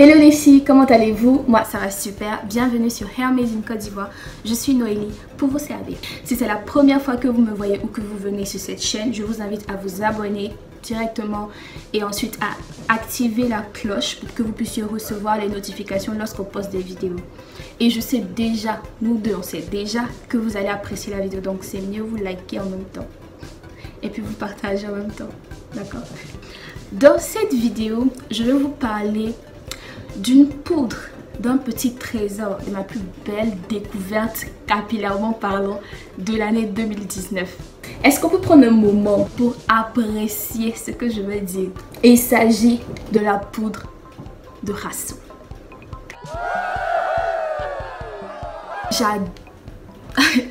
Hello les filles, comment allez-vous? Moi ça va super, bienvenue sur Hair Made in Côte d'Ivoire. Je suis Noélie pour vous servir. Si c'est la première fois que vous me voyez ou que vous venez sur cette chaîne, je vous invite à vous abonner directement et ensuite à activer la cloche pour que vous puissiez recevoir les notifications lorsqu'on poste des vidéos. Et je sais déjà, nous deux on sait déjà que vous allez apprécier la vidéo, donc c'est mieux vous liker en même temps et puis vous partager en même temps, d'accord? Dans cette vidéo, je vais vous parler d'une poudre, d'un petit trésor, de ma plus belle découverte capillairement parlant de l'année 2019. Est-ce qu'on peut prendre un moment pour apprécier ce que je vais dire? Et il s'agit de la poudre de Rassoul.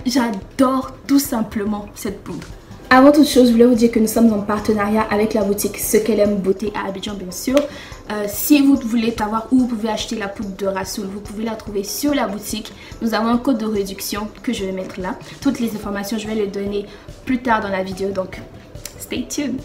J'adore tout simplement cette poudre. Avant toute chose, je voulais vous dire que nous sommes en partenariat avec la boutique Ce qu'elle aime beauté à Abidjan, bien sûr. Si vous voulez savoir où vous pouvez acheter la poudre de Rassoul, vous pouvez la trouver sur la boutique. Nous avons un code de réduction que je vais mettre là. Toutes les informations, je vais les donner plus tard dans la vidéo, donc stay tuned.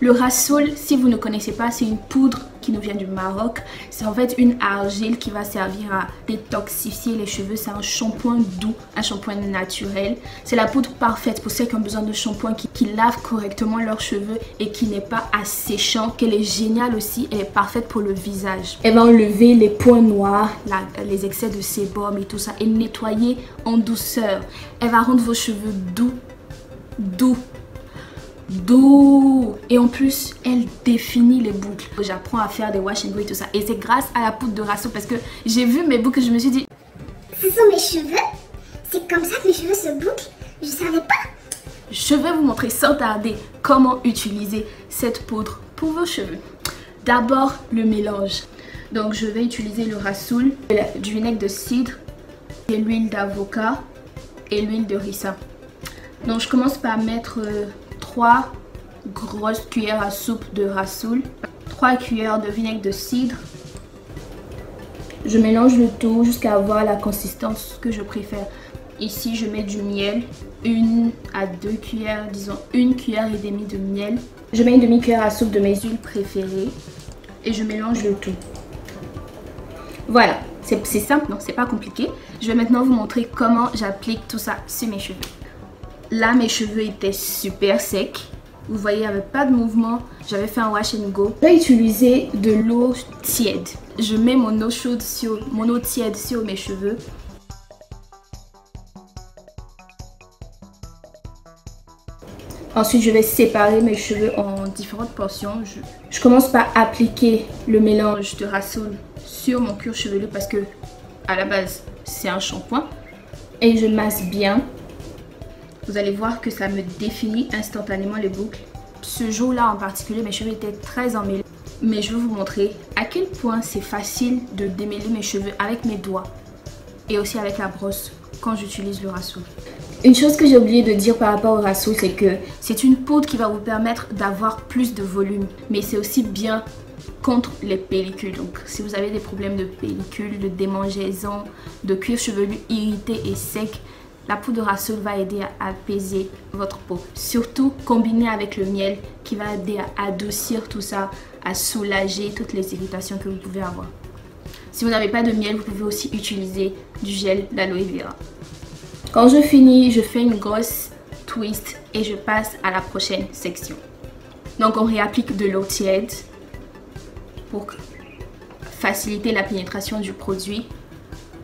Le Rassoul, si vous ne connaissez pas, c'est une poudre qui nous vient du Maroc. C'est en fait une argile qui va servir à détoxifier les cheveux. C'est un shampoing doux, un shampoing naturel. C'est la poudre parfaite pour ceux qui ont besoin de shampoing qui lavent correctement leurs cheveux et qui n'est pas asséchant. Qu'elle est géniale aussi, elle est parfaite pour le visage. Elle va enlever les points noirs, les excès de sébum et tout ça et nettoyer en douceur. Elle va rendre vos cheveux doux. Et en plus elle définit les boucles. J'apprends à faire des wash and go et tout ça, et c'est grâce à la poudre de Rassoul parce que j'ai vu mes boucles et je me suis dit ce sont mes cheveux, c'est comme ça que mes cheveux se bouclent, je savais pas. Je vais vous montrer sans tarder comment utiliser cette poudre pour vos cheveux. D'abord le mélange, donc je vais utiliser le Rassoul, du vinaigre de cidre et l'huile d'avocat et l'huile de ricin. Donc je commence par mettre 3 grosses cuillères à soupe de Rassoul, 3 cuillères de vinaigre de cidre. Je mélange le tout jusqu'à avoir la consistance que je préfère. Ici je mets du miel, 1 à 2 cuillères, disons 1 cuillère et demie de miel. Je mets une demi-cuillère à soupe de mes huiles préférées et je mélange le tout. Voilà, c'est simple, non, c'est pas compliqué. Je vais maintenant vous montrer comment j'applique tout ça sur mes cheveux. Là, mes cheveux étaient super secs. Vous voyez, il n'y avait pas de mouvement. J'avais fait un wash and go. Je vais utiliser de l'eau tiède. Je mets mon eau chaude mon eau tiède sur mes cheveux. Ensuite, je vais séparer mes cheveux en différentes portions. Je commence par appliquer le mélange de Rassoul sur mon cuir chevelu parce que à la base, c'est un shampoing. Et je masse bien. Vous allez voir que ça me définit instantanément les boucles. Ce jour-là en particulier, mes cheveux étaient très emmêlés. Mais je vais vous montrer à quel point c'est facile de démêler mes cheveux avec mes doigts. Et aussi avec la brosse quand j'utilise le Rassoul. Une chose que j'ai oublié de dire par rapport au Rassoul, c'est que c'est une poudre qui va vous permettre d'avoir plus de volume. Mais c'est aussi bien contre les pellicules. Donc si vous avez des problèmes de pellicules, de démangeaison, de cuir chevelu irrité et sec, la poudre de Rassoul va aider à apaiser votre peau. Surtout combiné avec le miel qui va aider à adoucir tout ça, à soulager toutes les irritations que vous pouvez avoir. Si vous n'avez pas de miel, vous pouvez aussi utiliser du gel d'aloe vera. Quand je finis, je fais une grosse twist et je passe à la prochaine section. Donc on réapplique de l'eau tiède pour faciliter la pénétration du produit.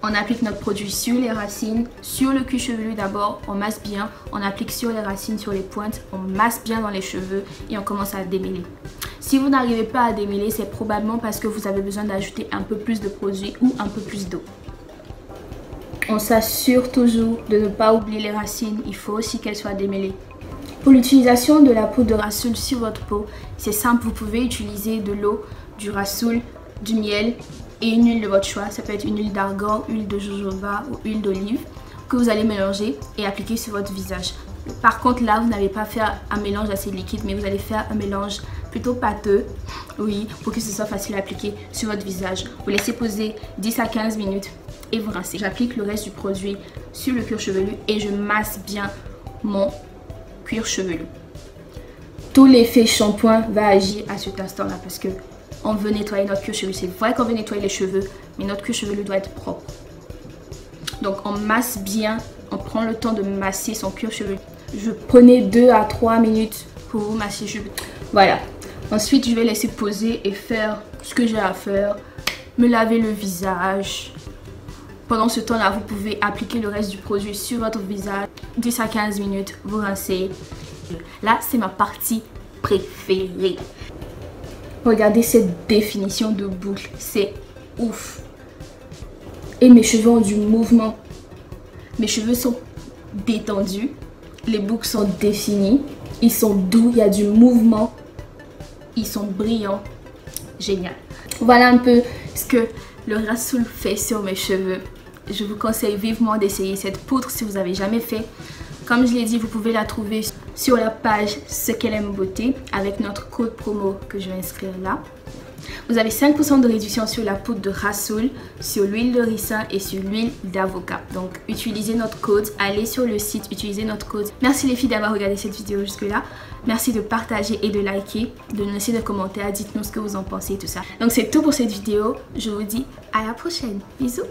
On applique notre produit sur les racines, sur le cuir chevelu d'abord, on masse bien, on applique sur les racines, sur les pointes, on masse bien dans les cheveux et on commence à démêler. Si vous n'arrivez pas à démêler, c'est probablement parce que vous avez besoin d'ajouter un peu plus de produit ou un peu plus d'eau. On s'assure toujours de ne pas oublier les racines, il faut aussi qu'elles soient démêlées. Pour l'utilisation de la poudre de Rassoul sur votre peau, c'est simple, vous pouvez utiliser de l'eau, du Rassoul, du miel et une huile de votre choix. Ça peut être une huile d'argan, huile de jojoba ou huile d'olive que vous allez mélanger et appliquer sur votre visage. Par contre là, vous n'allez pas faire un mélange assez liquide, mais vous allez faire un mélange plutôt pâteux, oui, pour que ce soit facile à appliquer sur votre visage. Vous laissez poser 10 à 15 minutes et vous rincez. J'applique le reste du produit sur le cuir chevelu et je masse bien mon cuir chevelu. Tout l'effet shampoing va agir à cet instant là parce que on veut nettoyer notre cuir chevelu. C'est vrai qu'on veut nettoyer les cheveux, mais notre cuir chevelu doit être propre. Donc on masse bien, on prend le temps de masser son cuir chevelu. Je prenais 2 à 3 minutes pour masser les cheveux. Voilà. Ensuite, je vais laisser poser et faire ce que j'ai à faire. Me laver le visage. Pendant ce temps-là, vous pouvez appliquer le reste du produit sur votre visage. 10 à 15 minutes, vous rincez. Là, c'est ma partie préférée. Regardez cette définition de boucle. C'est ouf. Et mes cheveux ont du mouvement. Mes cheveux sont détendus. Les boucles sont définies. Ils sont doux. Il y a du mouvement. Ils sont brillants. Génial. Voilà un peu ce que le Rasoul fait sur mes cheveux. Je vous conseille vivement d'essayer cette poudre si vous n'avez jamais fait. Comme je l'ai dit, vous pouvez la trouver sur la page Ce qu'elle aime beauté avec notre code promo que je vais inscrire là. Vous avez 5% de réduction sur la poudre de Rasoul, sur l'huile de ricin et sur l'huile d'avocat. Donc utilisez notre code, allez sur le site, utilisez notre code. Merci les filles d'avoir regardé cette vidéo jusque là. Merci de partager et de liker, de nous laisser des commentaires, dites-nous ce que vous en pensez et tout ça. Donc c'est tout pour cette vidéo, je vous dis à la prochaine. Bisous.